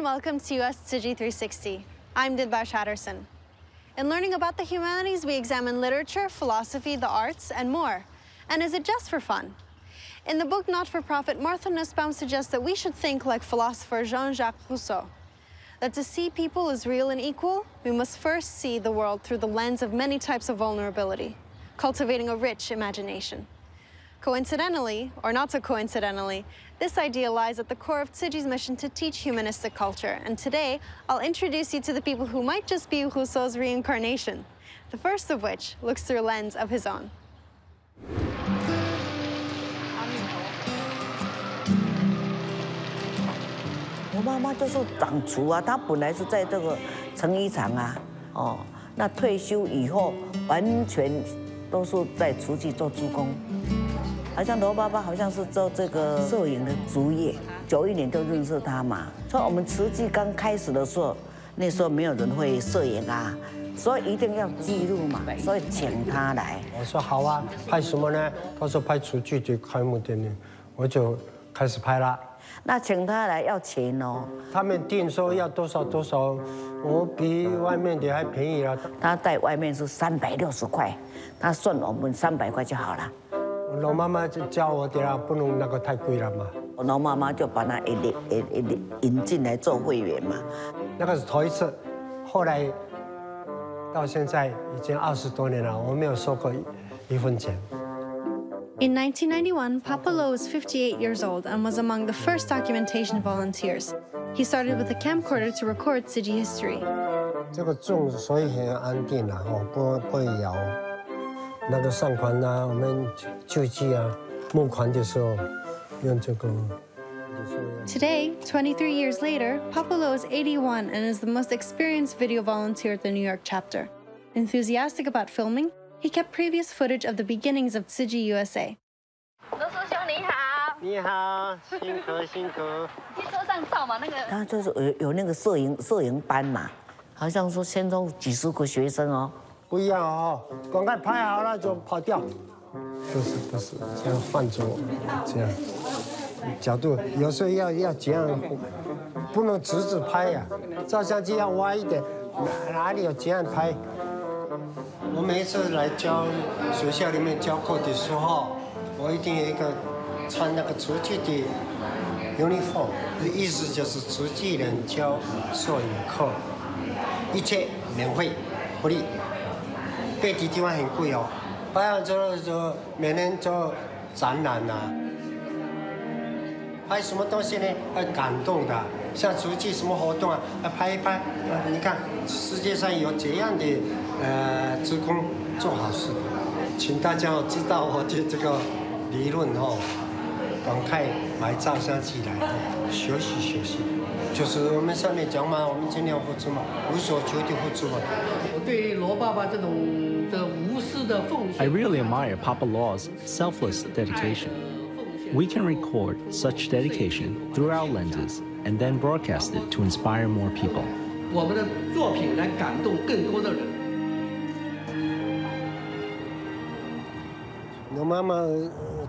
welcome to US Tzu Chi 360. I'm Didbar Chatterson. In learning about the humanities, we examine literature, philosophy, the arts, and more. And is it just for fun? In the book Not-for-Profit, Martha Nussbaum suggests that we should think like philosopher Jean-Jacques Rousseau. That to see people as real and equal, we must first see the world through the lens of many types of vulnerability, cultivating a rich imagination. Coincidentally, or not so coincidentally, this idea lies at the core of Tzu Chi's mission to teach humanistic culture. And today, I'll introduce you to the people who might just be Rousseau's reincarnation, the first of which looks through a lens of his own. 我妈妈就是掌厨啊，她本来是在这个成衣厂啊，那退休以后完全都是在厨具做助工。好像罗爸爸好像是做这个摄影的主业，91年就认识他嘛。所以我们厨具刚开始的时候，那时候没有人会摄影啊，所以一定要记录嘛，所以请他来。我说好啊，拍什么呢？他说拍厨具的开幕典礼，我就开始拍了。 那请他来要钱哦。他们定说要多少多少，我比外面的还便宜了。他在外面是360块，他算我们300块就好了。老妈妈就教我的啦，不能那个太贵了嘛。老妈妈就把他引进来做会员嘛。那个是头一次，后来到现在已经20多年了，我没有收过1分钱。 In 1991, Papa Lo was 58 years old and was among the first documentation volunteers. He started with a camcorder to record Tzu Chi history. 这个种所以很安定了不会摇。那个上款啊，我们救济啊，募款的时候用这个。Today, 23 years later, Papa Lo is 81 and is the most experienced video volunteer at the New York chapter. Enthusiastic about filming, he kept previous footage of the beginnings of Tzu Chi USA. 罗叔兄你好，你好，辛苦辛苦。去车上照嘛那个。他就是有那个摄影班嘛，好像说先中几十个学生哦。不一样哦，赶快拍好了就跑掉。不是，这样换着这样角度，有时候要这样，不能直拍呀，照相机要歪一点，哪里有这样拍？ 我每一次来教学校里面教课的时候，我一定有一个穿那个厨具的 uniform， 意思就是厨具人教摄影课，一切免费福利。别的地方很贵哦，拍完之后就每年做展览啊，拍什么东西呢？要感动的，像厨具什么活动啊，拍一拍，你看世界上有这样的。 职工做好事，请大家知道我的这个理论赶快买照相机来学习。就是我们上面讲嘛，我们尽量付出嘛，无所求的付出嘛。我对罗爸爸这种无私的奉献。 I really admire Papa Law's selfless dedication. We can record such dedication through our lenses and then broadcast it to inspire more people. 我们的作品来感动更多的人。 我妈妈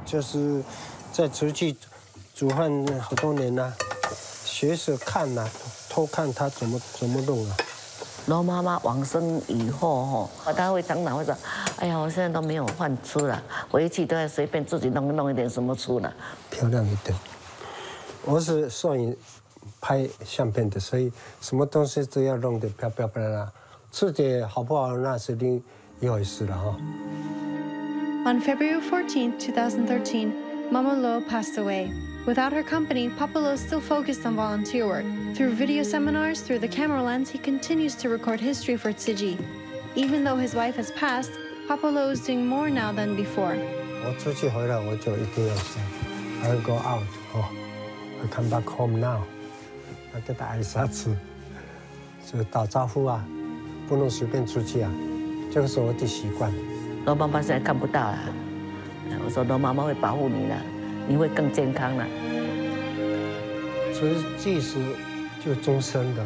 就是在厨具煮饭好多年了，学着看呐，偷看她怎么弄啊。罗妈妈往生以后她会常常会说：“哎呀，我现在都没有饭吃了，回去都要随便自己弄一点什么吃了。”漂亮一点。我是摄影拍相片的，所以什么东西都要弄得漂亮。吃的好不好那是另一回事了哈。 On February 14, 2013, Mama Lo passed away. Without her company, Papa Lo still focused on volunteer work. Through video seminars, through the camera lens, he continues to record history for Tzu Chi. Even though his wife has passed, Papa Lo is doing more now than before. 我出去回来我就一定要想 ，I go out I come back home now， 要给他挨下子，就打招呼啊，不能随便出去啊，这个是我的习惯。 罗妈妈现在看不到了，我说罗妈妈会保护你了，你会更健康了。厨具是就终身的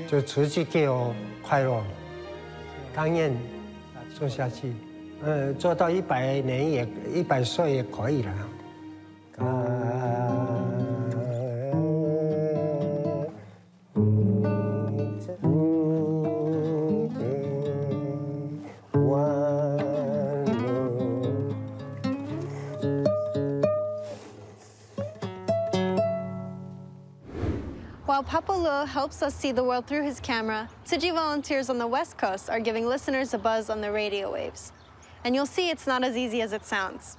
就厨具给我快乐，当然做下去，做到100年也100岁也可以了。While Papa Luo helps us see the world through his camera, Tzu Chi volunteers on the West Coast are giving listeners a buzz on the radio waves. And you'll see it's not as easy as it sounds.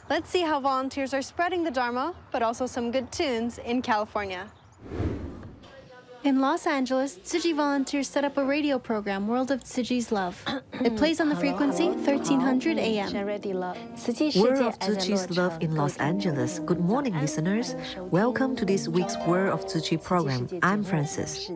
Let's see how volunteers are spreading the Dharma, but also some good tunes in California. In Los Angeles, Tzu Chi volunteers set up a radio program, World of Tzu Chi's Love. It plays on the frequency 1300 AM. World of Tzu Chi's Love in Los Angeles. Good morning, listeners. Welcome to this week's World of Tzu Chi program. I'm Francis.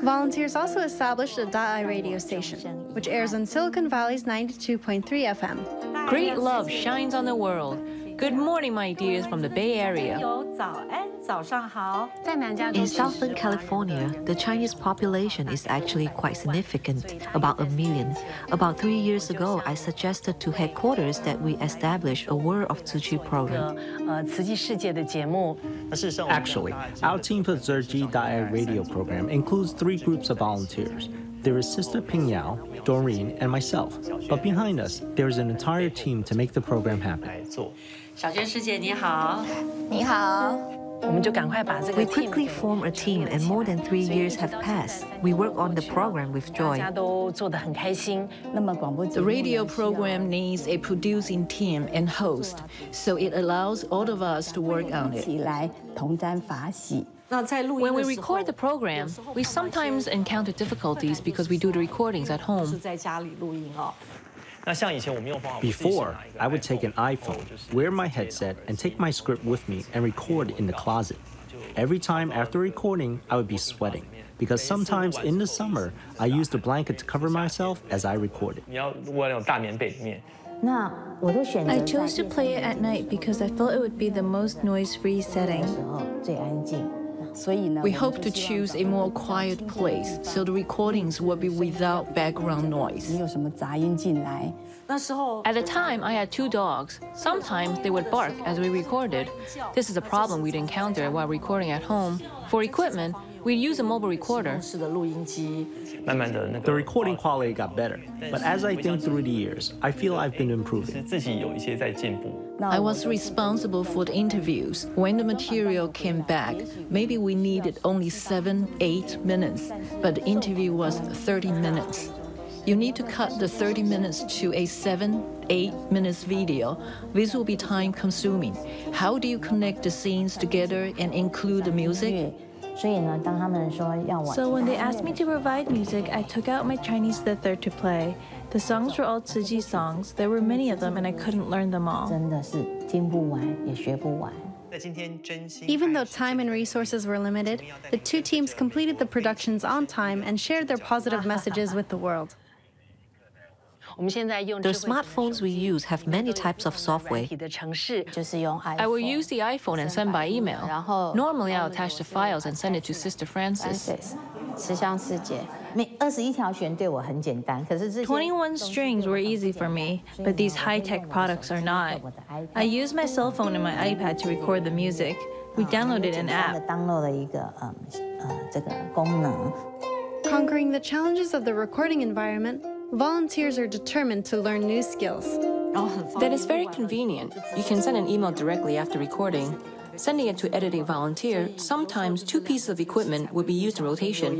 Volunteers also established a Daai radio station, which airs on Silicon Valley's 92.3 FM. Great love shines on the world. Good morning, my dears from the Bay Area. In Southern California, the Chinese population is actually quite significant, about 1 million. About 3 years ago, I suggested to headquarters that we establish a World of Tzu Chi program. Actually, our team for Tzu Chi Daai radio program includes 3 groups of volunteers. There is Sister Ping Yao, Doreen, and myself. But behind us, there is an entire team to make the program happen. 小娟师姐你好。你好。 We quickly form a team, and more than 3 years have passed. We work on the program with joy. The radio program needs a producing team and host, so it allows all of us to work on it. When we record the program, we sometimes encounter difficulties because we do the recordings at home. Before, I would take an iPhone, wear my headset, and take my script with me and record in the closet. Every time after recording, I would be sweating, because sometimes in the summer, I used a blanket to cover myself as I recorded. I chose to play it at night because I felt it would be the most noise-free setting. We hope to choose a more quiet place so the recordings will be without background noise. At the time, I had 2 dogs. Sometimes they would bark as we recorded. This is a problem we'd encounter while recording at home. For equipment, we'd use a mobile recorder. The recording quality got better, but as I think through the years, I feel I've been improving. I was responsible for the interviews. When the material came back, maybe we needed only 7-8 minutes, but the interview was 30 minutes. You need to cut the 30 minutes to a 7-8 minutes video. This will be time consuming. How do you connect the scenes together and include the music? So when they asked me to provide music, I took out my Chinese zither to play. The songs were all Tzu Chi songs. There were many of them, and I couldn't learn them all. Even though time and resources were limited, the 2 teams completed the productions on time and shared their positive messages with the world. The smartphones we use have many types of software. I will use the iPhone and send by email. Normally, I'll attach the files and send it to Sister Francis. 21 strings were easy for me, but these high-tech products are not. I use my cell phone and my iPad to record the music. We downloaded an app. Conquering the challenges of the recording environment, volunteers are determined to learn new skills. That is very convenient. You can send an email directly after recording. Sending it to editing volunteer, sometimes 2 pieces of equipment would be used in rotation.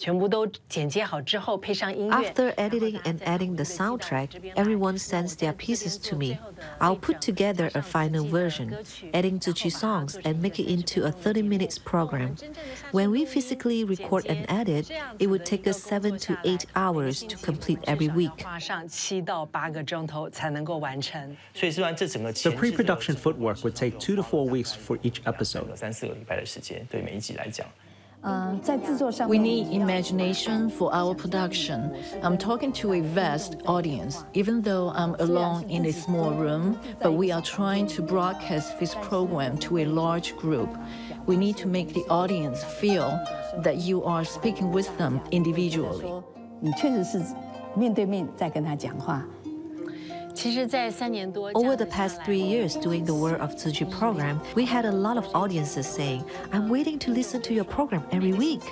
After editing and adding the soundtrack, everyone sends their pieces to me. I'll put together a final version, adding Tzu Chi songs and make it into a 30-minute program. When we physically record and edit, it would take us 7 to 8 hours to complete every week. The pre-production footwork would take 2 to 4 weeks for each episode. We need imagination for our production. I'm talking to a vast audience, even though I'm alone in a small room, but we are trying to broadcast this program to a large group. We need to make the audience feel that you are speaking with them individually. Over the past 3 years doing the World of Tzu Chi program, we had a lot of audiences saying, "I'm waiting to listen to your program every week."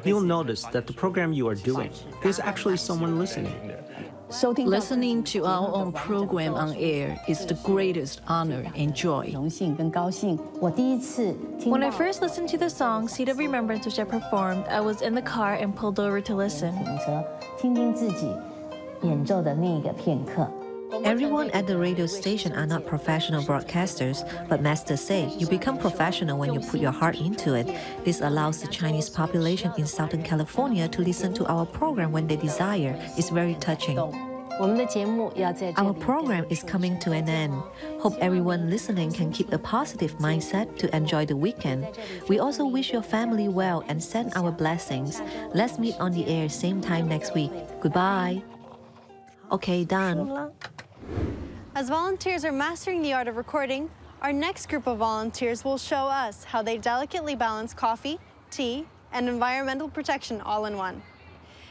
You'll notice that the program you are doing, there's actually someone listening. Listening to our own program on air is the greatest honor and joy. When I first listened to the song Seed of Remembrance, which I performed, I was in the car and pulled over to listen. Everyone at the radio station are not professional broadcasters, but Master say you become professional when you put your heart into it. This allows the Chinese population in Southern California to listen to our program when they desire. It's very touching. Our program is coming to an end. Hope everyone listening can keep a positive mindset to enjoy the weekend. We also wish your family well and send our blessings. Let's meet on the air same time next week. Goodbye. Okay, done. As volunteers are mastering the art of recording, our next group of volunteers will show us how they delicately balance coffee, tea, and environmental protection all in one.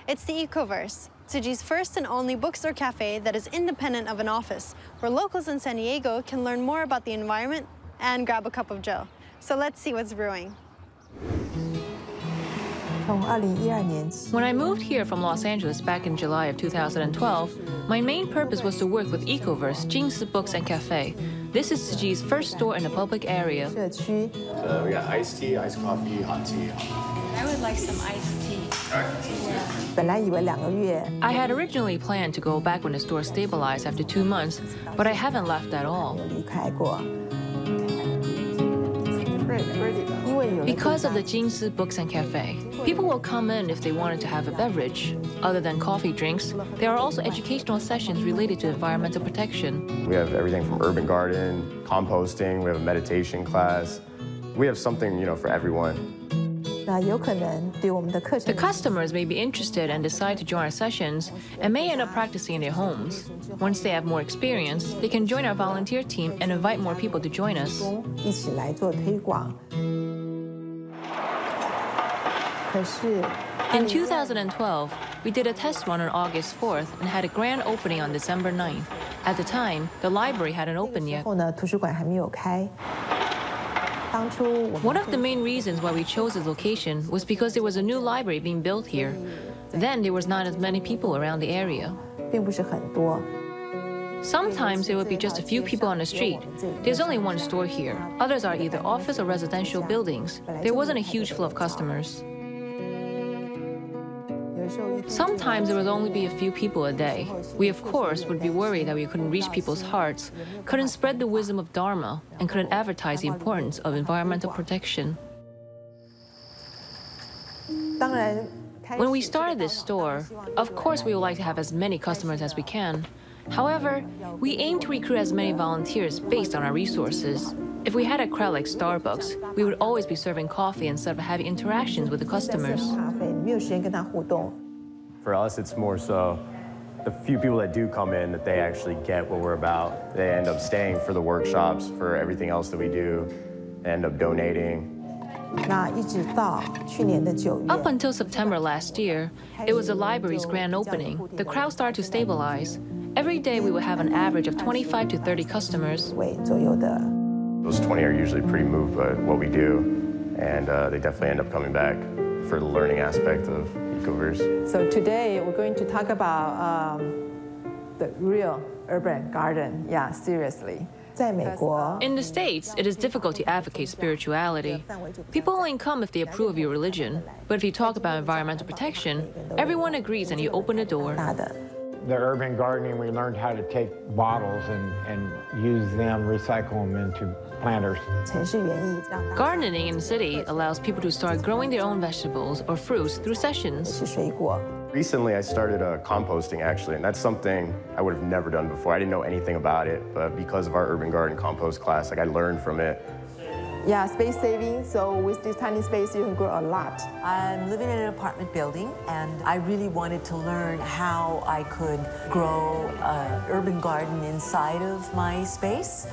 It's the Ecoverse, Tzu Chi's first and only bookstore cafe that is independent of an office, where locals in San Diego can learn more about the environment and grab a cup of joe. So let's see what's brewing. When I moved here from Los Angeles back in July of 2012, my main purpose was to work with Ecoverse, Jingsi Books and Cafe. This is Tzu Chi's first store in a public area. So we got iced tea, iced coffee, hot tea. I would like some iced tea. I had originally planned to go back when the store stabilized after 2 months, but I haven't left at all. Because of the Jingsi Books and Cafe, people will come in if they wanted to have a beverage. Other than coffee drinks, there are also educational sessions related to environmental protection. We have everything from urban garden, composting, we have a meditation class. We have something, for everyone. The customers may be interested and decide to join our sessions and may end up practicing in their homes. Once they have more experience, they can join our volunteer team and invite more people to join us. In 2012, we did a test run on August 4th and had a grand opening on December 9th. At the time, the library hadn't opened yet. One of the main reasons why we chose this location was because there was a new library being built here. Then there was not as many people around the area. Sometimes there would be just a few people on the street. There's only one store here. Others are either office or residential buildings. There wasn't a huge flow of customers. Sometimes there would only be a few people a day. We, of course, would be worried that we couldn't reach people's hearts, couldn't spread the wisdom of Dharma, and couldn't advertise the importance of environmental protection. When we started this store, of course we would like to have as many customers as we can. However, we aim to recruit as many volunteers based on our resources. If we had a crowd like Starbucks, we would always be serving coffee instead of having interactions with the customers. For us, it's more so the few people that do come in, that they actually get what we're about. They end up staying for the workshops, for everything else that we do. They end up donating. Up until September last year, it was the library's grand opening. The crowd started to stabilize. Every day we would have an average of 25 to 30 customers. Those 20 are usually pretty moved by what we do, and they definitely end up coming back for the learning aspect of Ecoverse. So today we're going to talk about the real urban garden. Yeah, seriously. In the States, it is difficult to advocate spirituality. People only come if they approve of your religion. But if you talk about environmental protection, everyone agrees and you open the door. The urban gardening, we learned how to take bottles and use them, recycle them into planters. Gardening in the city allows people to start growing their own vegetables or fruits through sessions. Recently, I started composting, actually, and that's something I would have never done before. I didn't know anything about it, but because of our urban garden compost class, I learned from it. Yeah, space saving, so with this tiny space, you can grow a lot. I'm living in an apartment building, and I really wanted to learn how I could grow an urban garden inside of my space.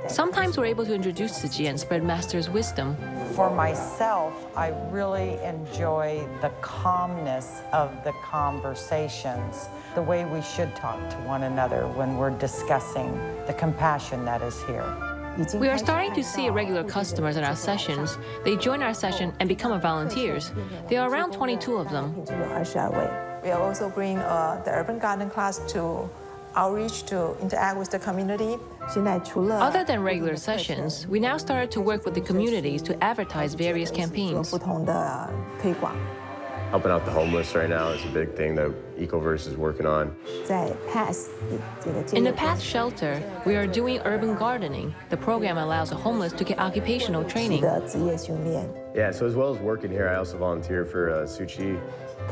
Sometimes we're able to introduce Tzu Chi and spread Master's wisdom. For myself, I really enjoy the calmness of the conversations, the way we should talk to one another when we're discussing the compassion that is here. We are starting to see regular customers in our sessions. They join our session and become our volunteers. There are around 22 of them. We also bring the urban garden class to outreach to interact with the community. Other than regular sessions, we now started to work with the communities to advertise various campaigns. Helping out the homeless right now is a big thing that Ecoverse is working on. In the PATH shelter, we are doing urban gardening. The program allows the homeless to get occupational training. Yeah, so as well as working here, I also volunteer for Tzu Chi.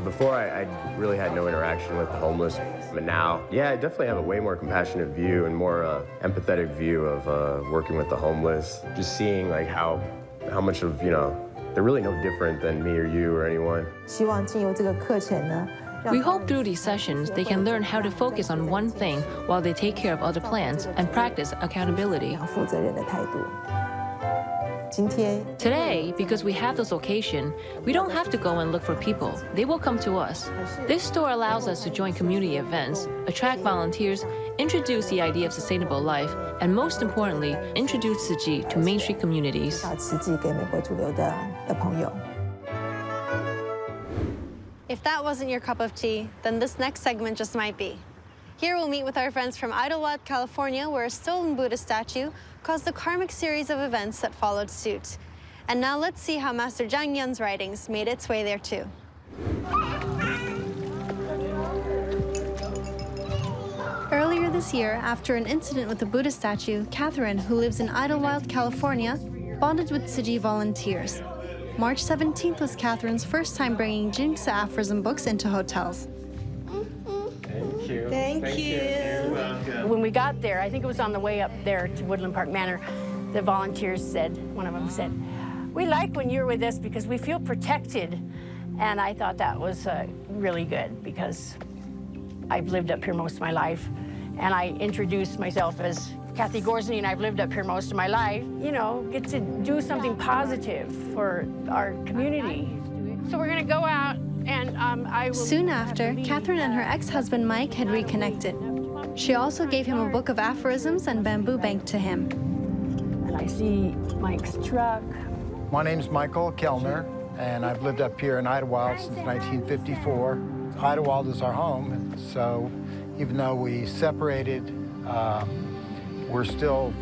Before, I really had no interaction with the homeless, but now, yeah, I definitely have a way more compassionate view and more empathetic view of working with the homeless. Just seeing like how much of, they're really no different than me or you or anyone. We hope through these sessions they can learn how to focus on one thing while they take care of other plants and practice accountability. Today, because we have this location, we don't have to go and look for people. They will come to us. This store allows us to join community events, attract volunteers, introduce the idea of sustainable life, and most importantly, introduce Tzu Chi to Main Street communities. If that wasn't your cup of tea, then this next segment just might be. Here we'll meet with our friends from Idlewild, California, where a stolen Buddha statue caused a karmic series of events that followed suit. And now let's see how Master Zhang Yan's writings made its way there too. Earlier this year, after an incident with the Buddha statue, Catherine, who lives in Idlewild, California, bonded with Tzu Chi volunteers. March 17th was Catherine's first time bringing Jingsa aphorism books into hotels. Thank you. When we got there, I think it was on the way up there to Woodland Park Manor, the volunteers said, one of them said, "We like when you're with us because we feel protected." And I thought that was really good because I've lived up here most of my life. And I introduced myself as Kathy Gorsney, and I've lived up here most of my life. Get to do something positive for our community. So we're going to go out. And I will Soon after, Catherine and her ex-husband Mike had reconnected. She also gave him a book of aphorisms and bamboo bank to him. And I see Mike's truck. My name's Michael Kellner, and I've lived up here in Idlewild since 1954. Idlewild is our home, so even though we separated, we're still,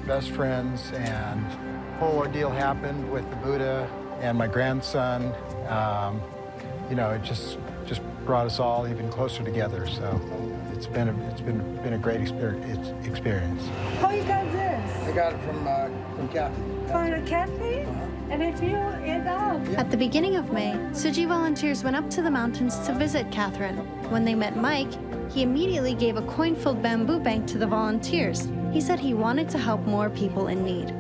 best friends. And the whole ordeal happened with the Buddha and my grandson. It just brought us all even closer together. So it's been a great experience. How you got this? I got it from Kathy. From Kathy? And I feel it out. At the beginning of May, Tzu Chi volunteers went up to the mountains to visit Catherine. When they met Mike, he immediately gave a coin-filled bamboo bank to the volunteers. He said he wanted to help more people in need.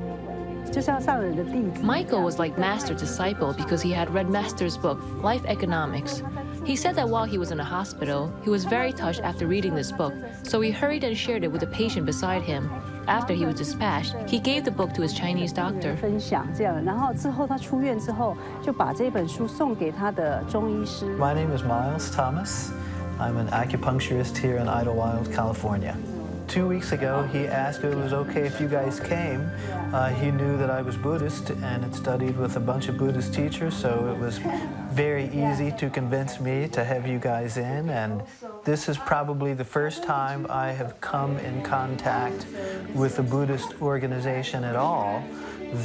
Michael was like Master disciple because he had read Master's book, Life Economics. He said that while he was in a hospital, he was very touched after reading this book, so he hurried and shared it with a patient beside him. After he was dispatched, he gave the book to his Chinese doctor. My name is Miles Thomas. I'm an acupuncturist here in Idlewild, California. 2 weeks ago, he asked if it was okay if you guys came. He knew that I was Buddhist and had studied with a bunch of Buddhist teachers, so it was very easy to convince me to have you guys in. And this is probably the first time I have come in contact with a Buddhist organization at all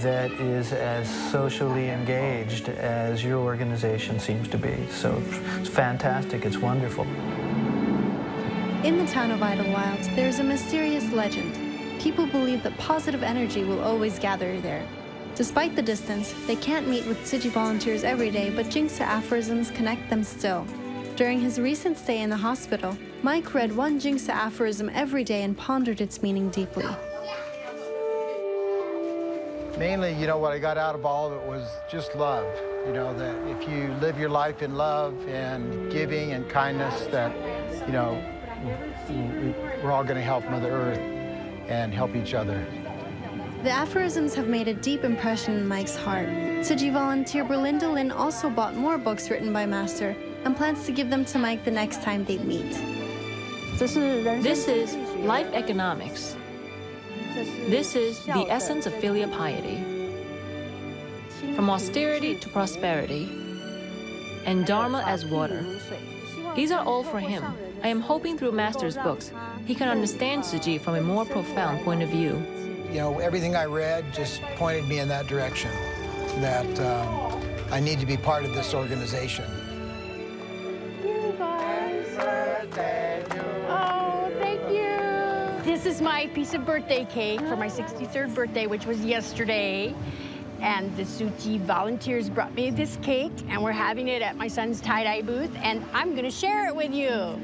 that is as socially engaged as your organization seems to be. So it's fantastic, it's wonderful. In the town of Idlewild, there is a mysterious legend. People believe that positive energy will always gather there. Despite the distance, they can't meet with Tzu Chi volunteers every day, but Jingsa aphorisms connect them still. During his recent stay in the hospital, Mike read one Jingsa aphorism every day and pondered its meaning deeply. Mainly, what I got out of all of it was just love. That if you live your life in love and giving and kindness, that, we're all going to help Mother Earth and help each other. The aphorisms have made a deep impression in Mike's heart. Tzu Chi volunteer Berlinda Lin also bought more books written by Master and plans to give them to Mike the next time they meet. This is Life Economics. This is the essence of filial piety. From austerity to prosperity, and Dharma as water. These are all for him. I am hoping through Master's books, he can understand Tzu Chi from a more profound point of view. You know, everything I read just pointed me in that direction, that I need to be part of this organization. Oh, thank you. This is my piece of birthday cake for my 63rd birthday, which was yesterday. And the Tzu Chi volunteers brought me this cake, and we're having it at my son's tie-dye booth, and I'm gonna share it with you.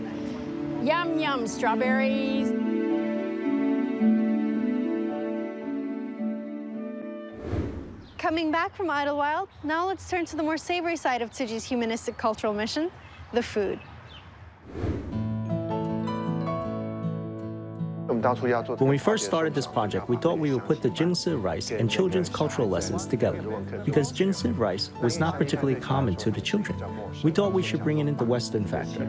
Yum, yum, strawberries. Coming back from Idlewild, now let's turn to the more savory side of Tzu Chi's humanistic cultural mission, the food. When we first started this project, we thought we would put the Jingsi rice and children's cultural lessons together, because Jingsi rice was not particularly common to the children. We thought we should bring in the Western factor.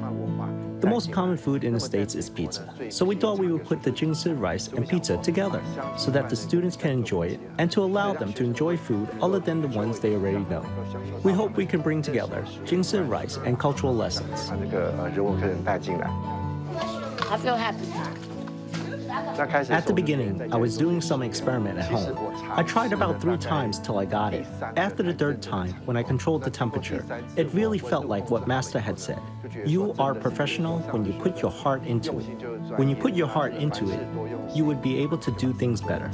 The most common food in the States is pizza, so we thought we would put the Jingsi rice and pizza together so that the students can enjoy it and to allow them to enjoy food other than the ones they already know. We hope we can bring together Jingsi rice and cultural lessons. I feel happy. At the beginning, I was doing some experiment at home. I tried about 3 times till I got it. After the 3rd time, when I controlled the temperature, it really felt like what Master had said. You are professional when you put your heart into it. When you put your heart into it, you would be able to do things better.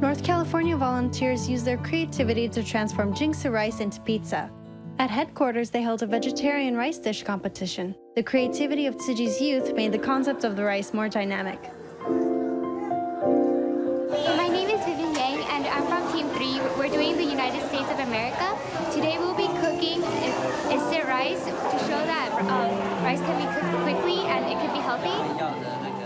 North California volunteers used their creativity to transform Jingsi rice into pizza. At headquarters, they held a vegetarian rice dish competition. The creativity of Tzu Chi's youth made the concept of the rice more dynamic. My name is Vivian Yang, and I'm from Team 3. We're doing the United States of America. Today we'll be cooking instant rice to show that rice can be cooked quickly and it can be healthy.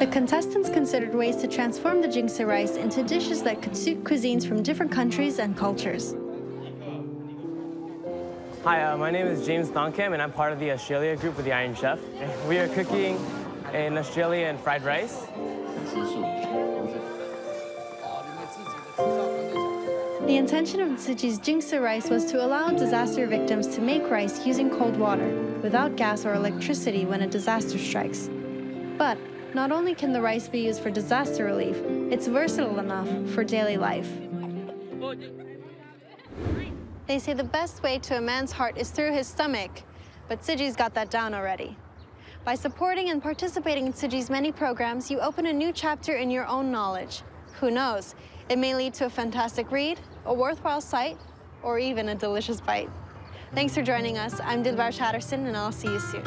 The contestants considered ways to transform the Jingsi rice into dishes that could suit cuisines from different countries and cultures. Hi, my name is James Thongkam, and I'm part of the Australia group with the Iron Chef. We are cooking an Australian fried rice. The intention of Tzu Chi's Jingsi rice was to allow disaster victims to make rice using cold water, without gas or electricity when a disaster strikes. But not only can the rice be used for disaster relief, it's versatile enough for daily life. They say the best way to a man's heart is through his stomach, but Tzu Chi's got that down already. By supporting and participating in Tzu Chi's many programs, you open a new chapter in your own knowledge. Who knows? It may lead to a fantastic read, a worthwhile sight, or even a delicious bite. Thanks for joining us. I'm Dilbar Chatterson, and I'll see you soon.